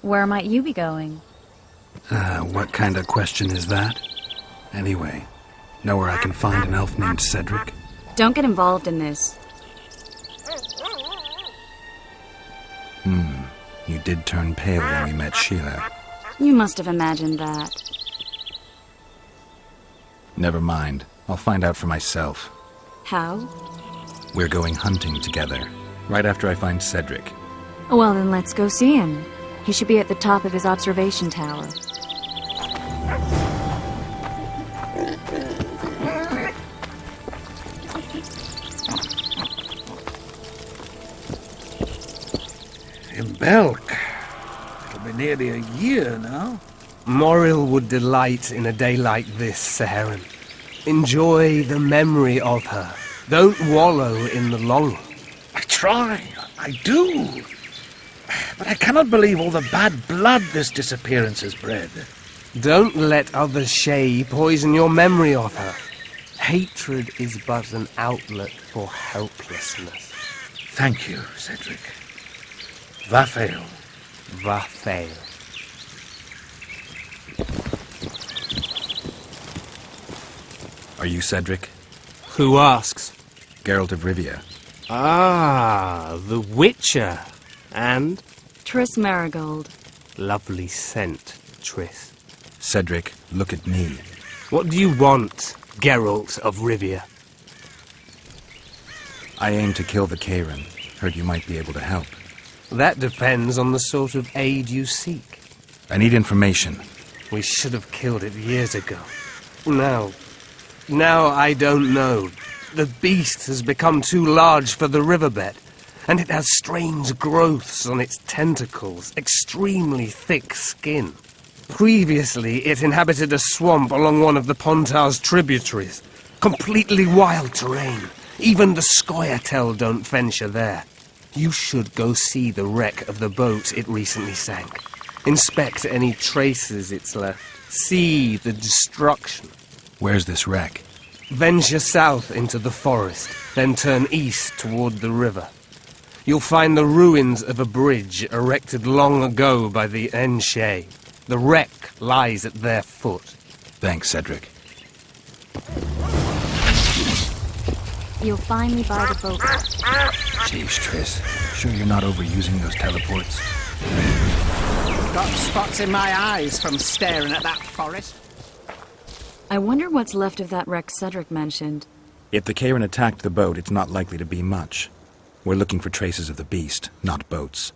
Where might you be going? What kind of question is that? Anyway, know where I can find an elf named Cedric? Don't get involved in this. You did turn pale when we met Sheila. You must have imagined that. Never mind. I'll find out for myself. How? We're going hunting together, right after I find Cedric. Well, then let's go see him. He should be at the top of his observation tower. In Belk. It'll be nearly a year now. Moril would delight in a day like this, Saharan. Enjoy the memory of her. Don't wallow in the longing. I try. I do. But I cannot believe all the bad blood this disappearance has bred. Don't let others' shay poison your memory of her. Hatred is but an outlet for helplessness. Thank you, Cedric. Vafail. Vafail. Are you Cedric? Who asks? Geralt of Rivia. Ah, the Witcher. And? Triss Marigold. Lovely scent, Triss. Cedric, look at me. What do you want, Geralt of Rivia? I aim to kill the Karen. Heard you might be able to help. That depends on the sort of aid you seek. I need information. We should have killed it years ago. Now I don't know. The beast has become too large for the riverbed, and it has strange growths on its tentacles, extremely thick skin. Previously, it inhabited a swamp along one of the Pontar's tributaries. Completely wild terrain. Even the Scoia'tael don't venture there. You should go see the wreck of the boat it recently sank. Inspect any traces it's left. See the destruction. Where's this wreck? Venture south into the forest, then turn east toward the river. You'll find the ruins of a bridge erected long ago by the Enshe. The wreck lies at their foot. Thanks, Cedric. You'll find me by the boat. Jeez, Triss. Sure you're not overusing those teleports? Got spots in my eyes from staring at that forest. I wonder what's left of that wreck Cedric mentioned. If the Karen attacked the boat, it's not likely to be much. We're looking for traces of the beast, not boats.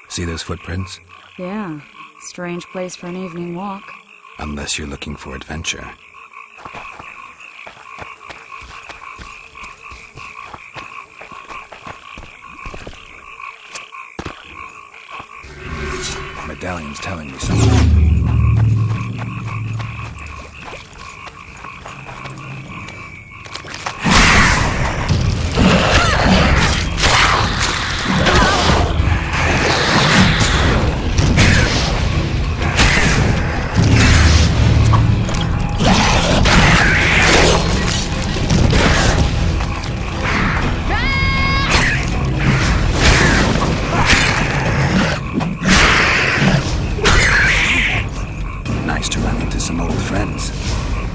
See those footprints? Yeah, strange place for an evening walk. Unless you're looking for adventure. Medallion's telling me something.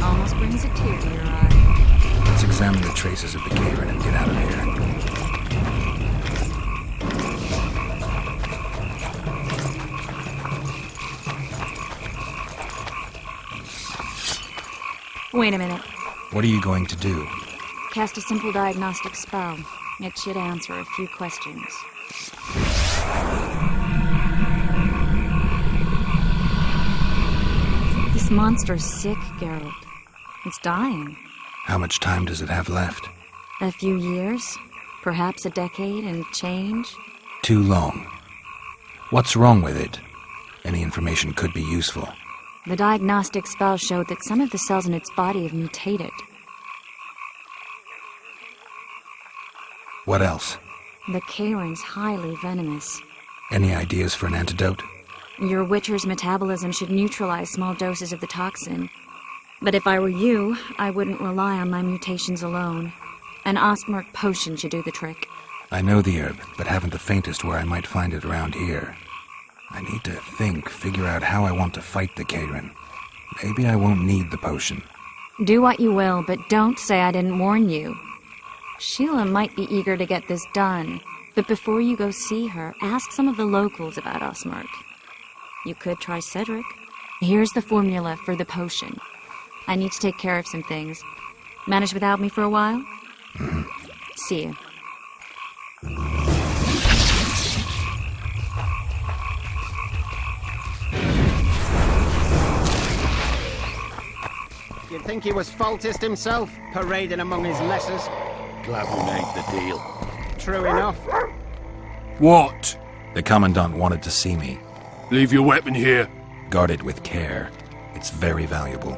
Almost brings a tear to your eye. Let's examine the traces of the Karen and get out of here. Wait a minute. What are you going to do? Cast a simple diagnostic spell. It should answer a few questions. This monster's sick, Geralt. It's dying. How much time does it have left? A few years? Perhaps a decade and change? Too long. What's wrong with it? Any information could be useful. The diagnostic spell showed that some of the cells in its body have mutated. What else? The Karen's highly venomous. Any ideas for an antidote? Your Witcher's metabolism should neutralize small doses of the toxin. But if I were you, I wouldn't rely on my mutations alone. An Osmerk potion should do the trick. I know the herb, but haven't the faintest where I might find it around here. I need to figure out how I want to fight the Karen. Maybe I won't need the potion. Do what you will, but don't say I didn't warn you. Sheila might be eager to get this done, but before you go see her, ask some of the locals about Osmerk. You could try Cedric. Here's the formula for the potion. I need to take care of some things. Manage without me for a while? See you. You'd think he was Faultist himself, parading among his lessers. Glad we made the deal. True enough. What? The Commandant wanted to see me. Leave your weapon here. Guard it with care. It's very valuable.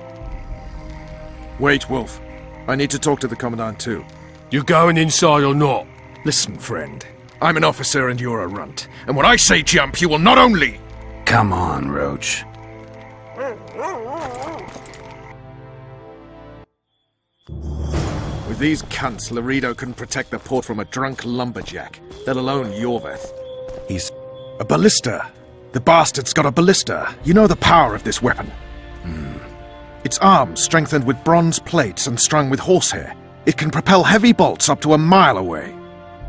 Wait, Wolf. I need to talk to the Commandant too. You going inside or not? Listen, friend. I'm an officer and you're a runt. And when I say jump, you will not only... Come on, Roach. With these cunts, Laredo couldn't protect the port from a drunk lumberjack, let alone Yorveth. He's... A ballista. The bastard's got a ballista. You know the power of this weapon. Its arms strengthened with bronze plates and strung with horsehair. It can propel heavy bolts up to a mile away.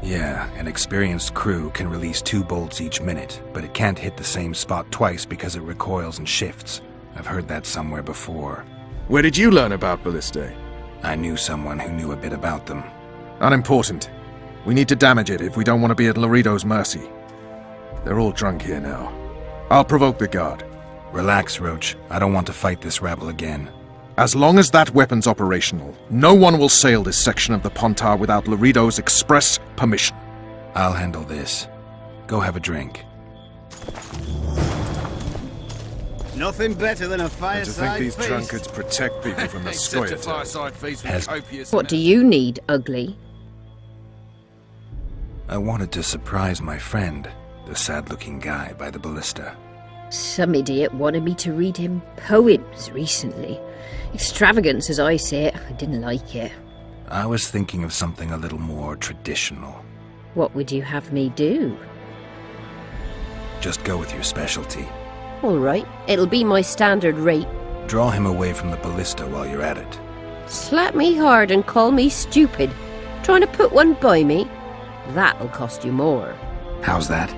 Yeah, an experienced crew can release 2 bolts each minute, but it can't hit the same spot twice because it recoils and shifts. I've heard that somewhere before. Where did you learn about ballistae? I knew someone who knew a bit about them. Unimportant. We need to damage it if we don't want to be at Laredo's mercy. They're all drunk here now. I'll provoke the guard. Relax, Roach. I don't want to fight this rabble again. As long as that weapon's operational, no one will sail this section of the Pontar without Laredo's express permission. I'll handle this. Go have a drink. Nothing better than a And to fireside think these feast. drunkards protect people from the Scoia'tails. Has- What do you need, ugly? I wanted to surprise my friend, the sad-looking guy by the ballista. Some idiot wanted me to read him poems recently. Extravagance as I say it, I didn't like it. I was thinking of something a little more traditional. What would you have me do? Just go with your specialty. All right, it'll be my standard rate. Draw him away from the ballista while you're at it. Slap me hard and call me stupid. Trying to put one by me? That'll cost you more. How's that?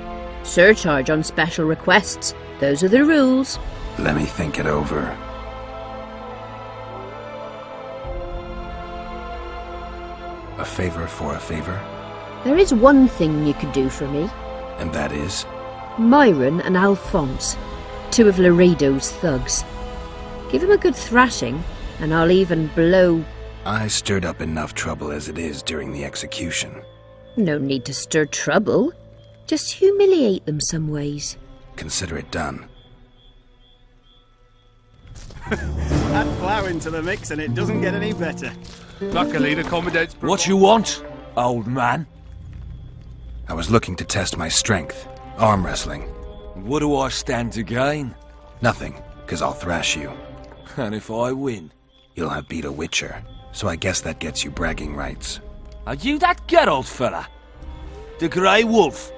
Surcharge on special requests. Those are the rules. Let me think it over. A favor for a favor? There is one thing you could do for me. And that is? Myron and Alphonse, 2 of Laredo's thugs. Give him a good thrashing, and I'll even blow... I stirred up enough trouble as it is during the execution. No need to stir trouble. Just humiliate them some ways. Consider it done. Add plough into the mix and it doesn't get any better. Luckily, the Commandant's... What you want, old man? I was looking to test my strength. Arm wrestling. What do I stand to gain? Nothing, because I'll thrash you. And if I win? You'll have beat a witcher, so I guess that gets you bragging rights. Are you that Geralt fella? The Grey Wolf?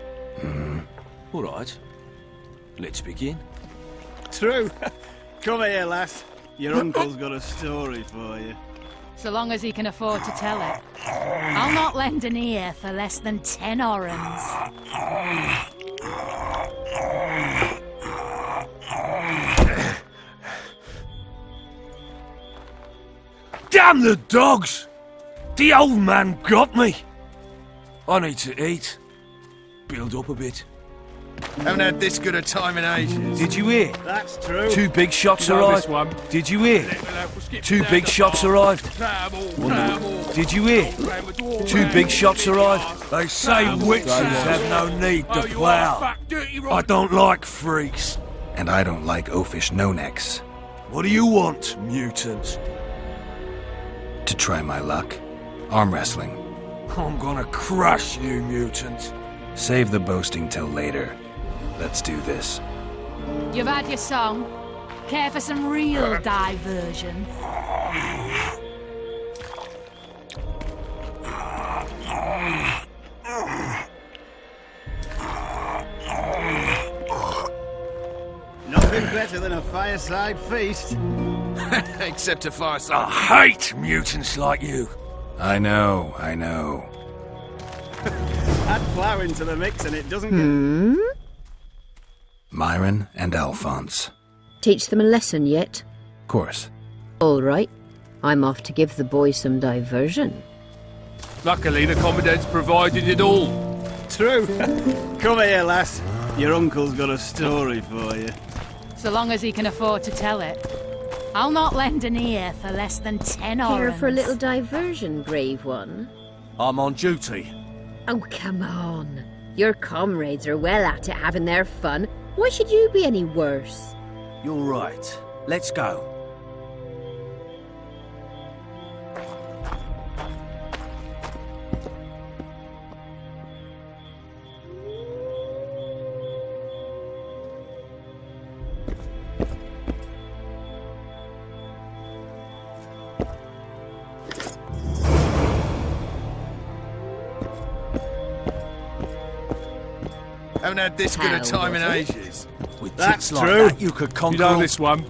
All right. Let's begin. True. Come here, lass. Your uncle's got a story for you. So long as he can afford to tell it. I'll not lend an ear for less than 10 orens. Damn the dogs! The old man got me! I need to eat. Build up a bit. Haven't had this good a time in ages. Did you hear? That's true. 2 big shots arrived. Did you hear? 2 big shots arrived. Did you hear? 2 big shots arrived. They say witches have no need to plough. I don't like freaks. And I don't like oafish no-necks. What do you want, mutant? To try my luck. Arm wrestling. I'm gonna crush you, mutant. Save the boasting till later. Let's do this. You've had your song. Care for some real diversion? fireside feast. Except a fireside. I hate mutants like you. I know. Add plough into the mix and it doesn't get... Myron and Alphonse. Teach them a lesson yet? Of course. All right. I'm off to give the boys some diversion. Luckily, the Commandant's provided it all. True. Come here, lass. Your uncle's got a story for you. So long as he can afford to tell it. I'll not lend an ear for less than 10 Here orens. for a little diversion, brave one? I'm on duty. Oh, come on. Your comrades are well at it having their fun. Why should you be any worse? You're right. Let's go. Haven't had this good a time in ages. With That's tits like true. that, you could You conquer. know this one.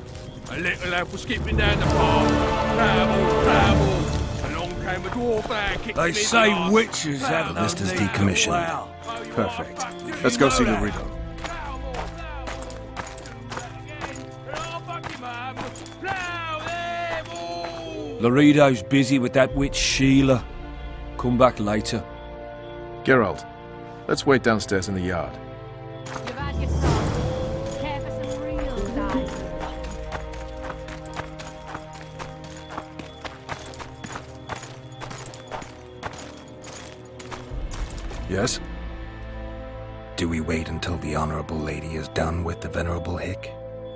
A little lad was skipping down the path. Ramble. Along came a dwarf there, kicked him They in the say arse. witches have no List is need to decommissioned. plough. Perfect. Let's go see Laredo. Laredo's busy with that witch Sheila. Come back later. Geralt, let's wait downstairs in the yard. You've had your son. Care for some real dive. Yes? Do we wait until the Honorable Lady is done with the Venerable Hick?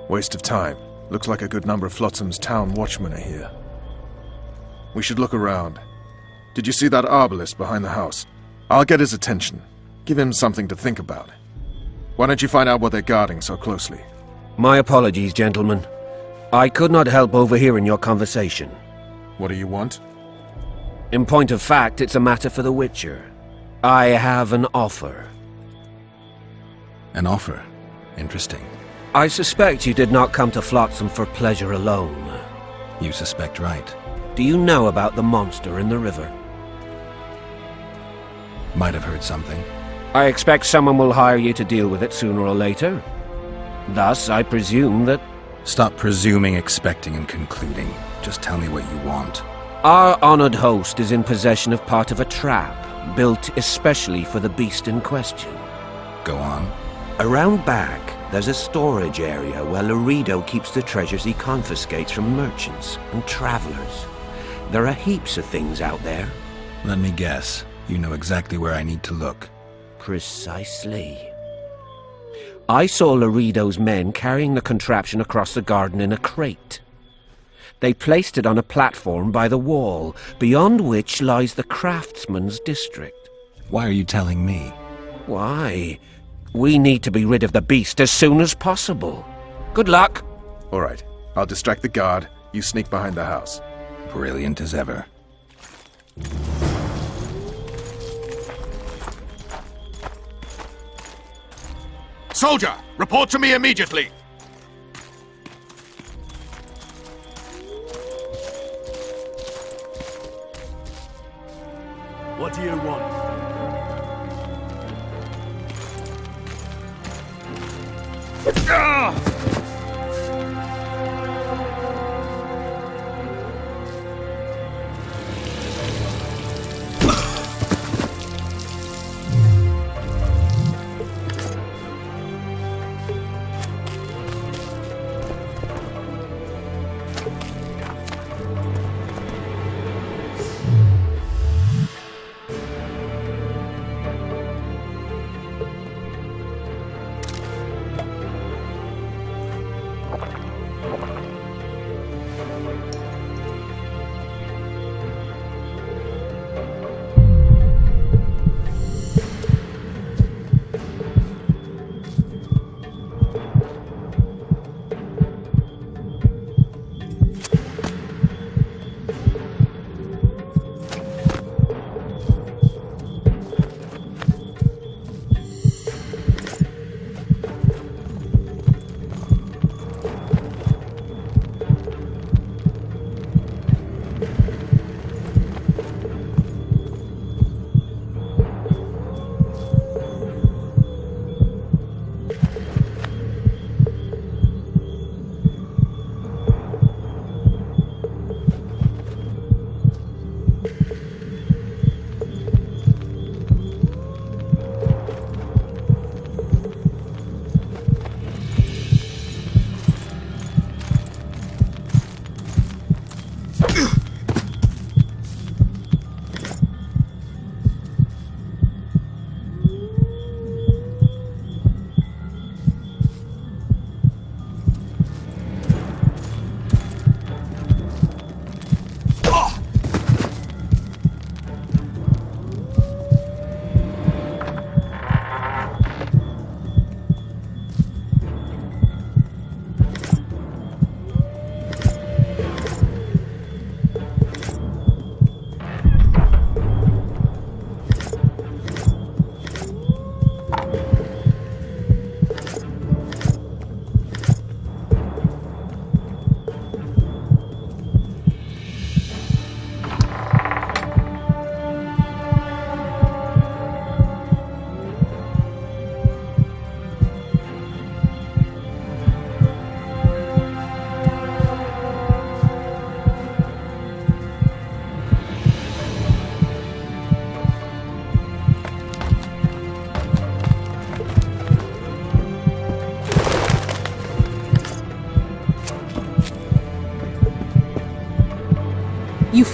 Waste of time. Looks like a good number of Flotsam's town watchmen are here. We should look around. Did you see that arbalist behind the house? I'll get his attention. Give him something to think about. Why don't you find out what they're guarding so closely? My apologies, gentlemen. I could not help overhearing your conversation. What do you want? In point of fact, it's a matter for the Witcher. I have an offer. An offer. Interesting. I suspect you did not come to Flotsam for pleasure alone. You suspect right. Do you know about the monster in the river? Might have heard something. I expect someone will hire you to deal with it sooner or later. Thus, I presume that... Stop presuming, expecting, and concluding. Just tell me what you want. Our honored host is in possession of part of a trap, built especially for the beast in question. Go on. Around back, there's a storage area where Laredo keeps the treasures he confiscates from merchants and travelers. There are heaps of things out there. Let me guess. You know exactly where I need to look. Precisely. I saw Laredo's men carrying the contraption across the garden in a crate. They placed it on a platform by the wall, beyond which lies the craftsman's district. Why are you telling me? Why? We need to be rid of the beast as soon as possible. Good luck. All right. I'll distract the guard. You sneak behind the house. Brilliant as ever. Soldier, report to me immediately! What do you want?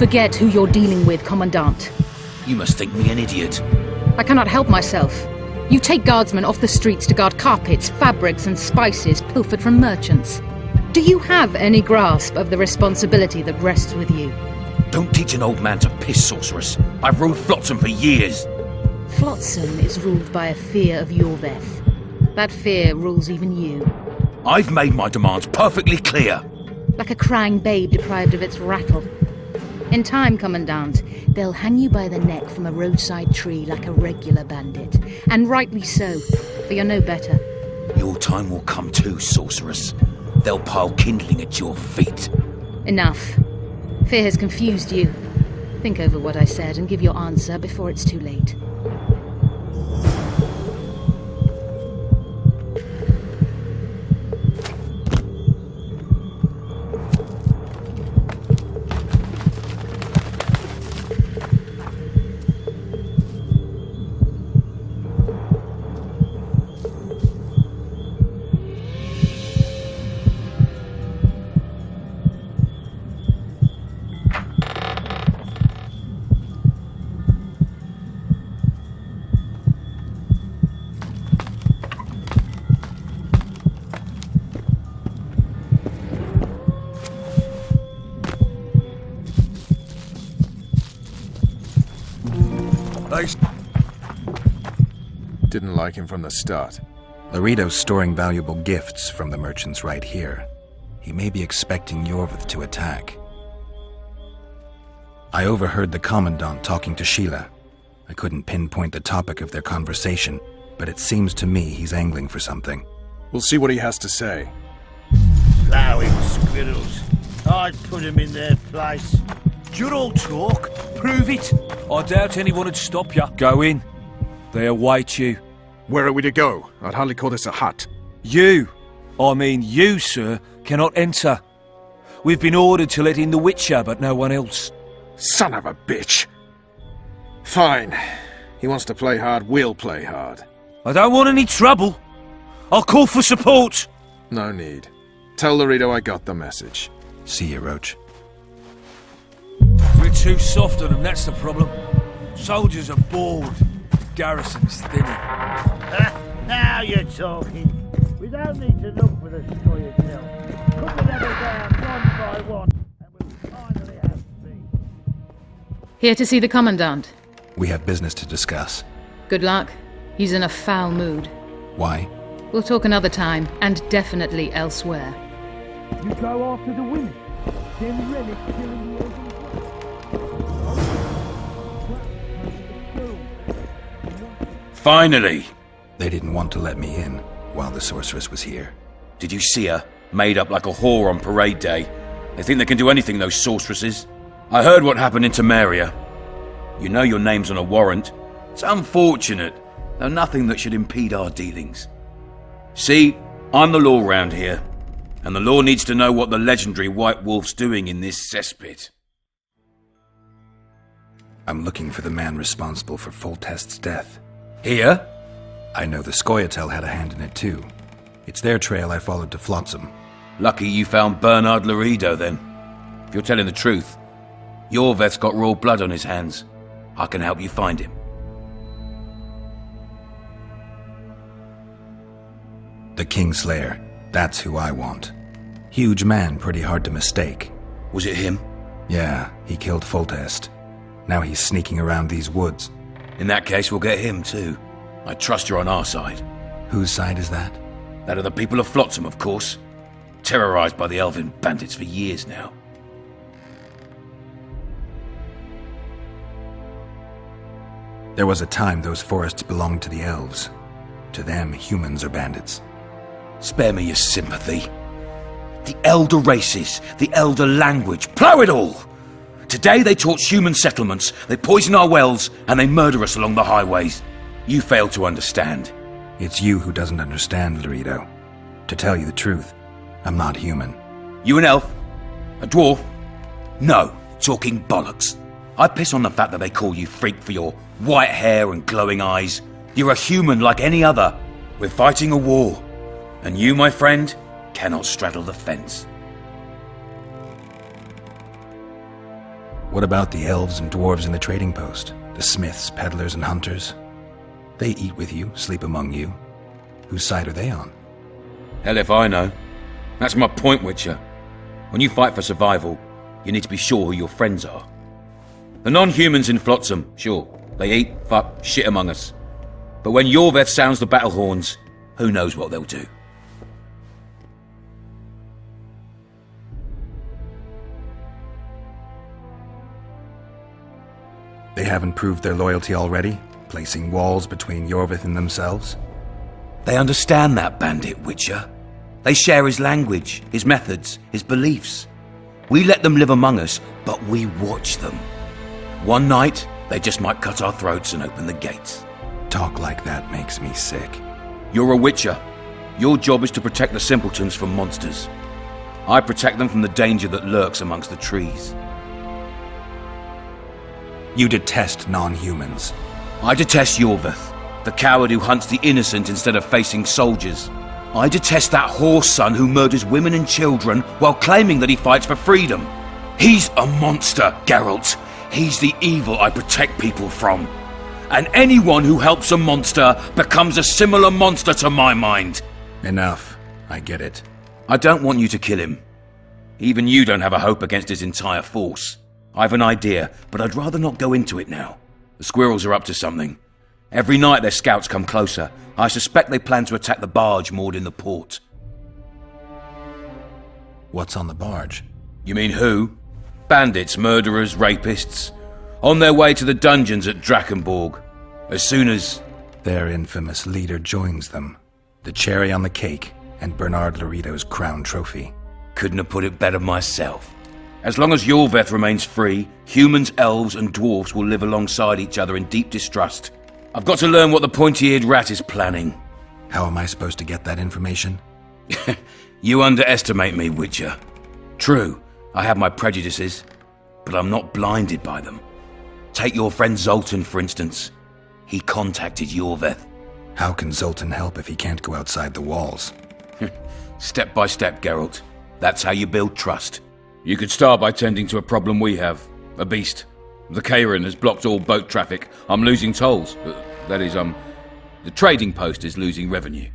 forget who you're dealing with, Commandant. You must think me an idiot. I cannot help myself. You take guardsmen off the streets to guard carpets, fabrics and spices pilfered from merchants. Do you have any grasp of the responsibility that rests with you? Don't teach an old man to piss, sorceress. I've ruled Flotsam for years. Flotsam is ruled by a fear of Yorveth. That fear rules even you. I've made my demands perfectly clear. Like a crying babe deprived of its rattle. In time, Commandant, they'll hang you by the neck from a roadside tree like a regular bandit. And rightly so, for you're no better. Your time will come too, sorceress. They'll pile kindling at your feet. Enough. Fear has confused you. Think over what I said and give your answer before it's too late. Didn't like him from the start. Laredo's storing valuable gifts from the merchants right here. He may be expecting Yorveth to attack. I overheard the Commandant talking to Sheila. I couldn't pinpoint the topic of their conversation, but it seems to me he's angling for something. We'll see what he has to say. Plowing squirrels. I'd put him in their place. You're all talk. Prove it. I doubt anyone would stop you. Go in. They await you. Where are we to go? I'd hardly call this a hut. You, sir, cannot enter. We've been ordered to let in the Witcher, but no one else. Son of a bitch! Fine. He wants to play hard, we'll play hard. I don't want any trouble. I'll call for support. No need. Tell Laredo I got the message. See you, Roach. We're too soft on them, that's the problem. Soldiers are bored. Garrison's thinning. Now you're talking. We don't need to look for the Scoia'tael. Put the level down one by one, and we'll finally have peace. Here to see the Commandant. We have business to discuss. Good luck. He's in a foul mood. Why? We'll talk another time, and definitely elsewhere. You go after the women. Then relic killing the Finally! They didn't want to let me in while the sorceress was here. Did you see her? Made up like a whore on parade day. They think they can do anything, those sorceresses. I heard what happened in Temeria. You know your name's on a warrant. It's unfortunate, though nothing that should impede our dealings. See, I'm the law round here, and the law needs to know what the legendary White Wolf's doing in this cesspit. I'm looking for the man responsible for Foltest's death. Here? I know the Scoia'tael had a hand in it too. It's their trail I followed to Flotsam. Lucky you found Bernard Laredo, then. If you're telling the truth, Yorveth's got raw blood on his hands. I can help you find him. The Kingslayer. That's who I want. Huge man, pretty hard to mistake. Was it him? Yeah, he killed Foltest. Now he's sneaking around these woods. In that case, we'll get him too. I trust you're on our side. Whose side is that? That of the people of Flotsam, of course. Terrorized by the elven bandits for years now. There was a time those forests belonged to the elves. To them, humans are bandits. Spare me your sympathy. The elder races, the elder language, plough it all! Today they torch human settlements, they poison our wells, and they murder us along the highways. You fail to understand. It's you who doesn't understand, Laredo. To tell you the truth, I'm not human. You an elf? A dwarf? No, talking bollocks. I piss on the fact that they call you freak for your white hair and glowing eyes. You're a human like any other. We're fighting a war. And you, my friend, cannot straddle the fence. What about the elves and dwarves in the trading post? The smiths, peddlers, and hunters? They eat with you, sleep among you. Whose side are they on? Hell if I know. That's my point, Witcher. When you fight for survival, you need to be sure who your friends are. The non-humans in Flotsam, sure, they eat, fuck, shit among us. But when Yorveth sounds the battle horns, who knows what they'll do. They haven't proved their loyalty already, placing walls between Yorveth and themselves? They understand that, bandit, Witcher. They share his language, his methods, his beliefs. We let them live among us, but we watch them. One night, they just might cut our throats and open the gates. Talk like that makes me sick. You're a Witcher. Your job is to protect the simpletons from monsters. I protect them from the danger that lurks amongst the trees. You detest non-humans. I detest Yorveth, the coward who hunts the innocent instead of facing soldiers. I detest that whore son who murders women and children while claiming that he fights for freedom. He's a monster, Geralt. He's the evil I protect people from. And anyone who helps a monster becomes a similar monster to my mind. Enough. I get it. I don't want you to kill him. Even you don't have a hope against his entire force. I've an idea, but I'd rather not go into it now. The squirrels are up to something. Every night their scouts come closer. I suspect they plan to attack the barge moored in the port. What's on the barge? You mean who? Bandits, murderers, rapists. On their way to the dungeons at Drakenborg. As soon as... Their infamous leader joins them. The cherry on the cake, and Bernard Laredo's crown trophy. Couldn't have put it better myself. As long as Yorveth remains free, humans, elves, and dwarves will live alongside each other in deep distrust. I've got to learn what the pointy-eared rat is planning. How am I supposed to get that information? You underestimate me, Witcher. True, I have my prejudices, but I'm not blinded by them. Take your friend Zoltan, for instance. He contacted Yorveth. How can Zoltan help if he can't go outside the walls? Step by step, Geralt. That's how you build trust. You could start by tending to a problem we have. A beast. The Kairin has blocked all boat traffic. I'm losing tolls. That is, the trading post is losing revenue.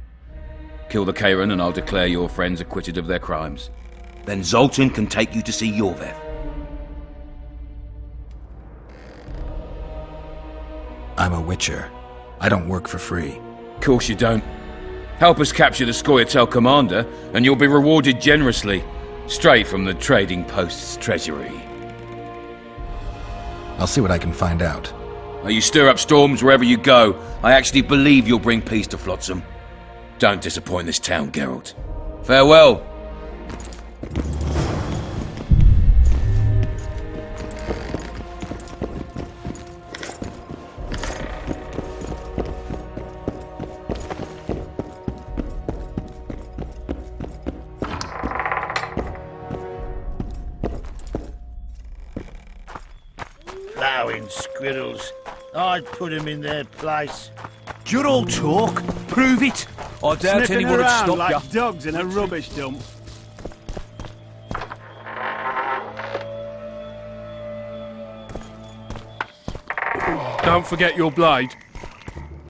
Kill the Kairin and I'll declare your friends acquitted of their crimes. Then Zoltan can take you to see Yorveth. I'm a Witcher. I don't work for free. Course you don't. Help us capture the Scoia'tael commander, and you'll be rewarded generously. Straight from the trading post's treasury. I'll see what I can find out. Now you stir up storms wherever you go. I actually believe you'll bring peace to Flotsam. Don't disappoint this town, Geralt. Farewell. Plowing squirrels. I'd put them in their place. You're all talk. Prove it. I doubt Sniffing anyone would around stop like you. dogs in a rubbish dump. Don't forget your blade.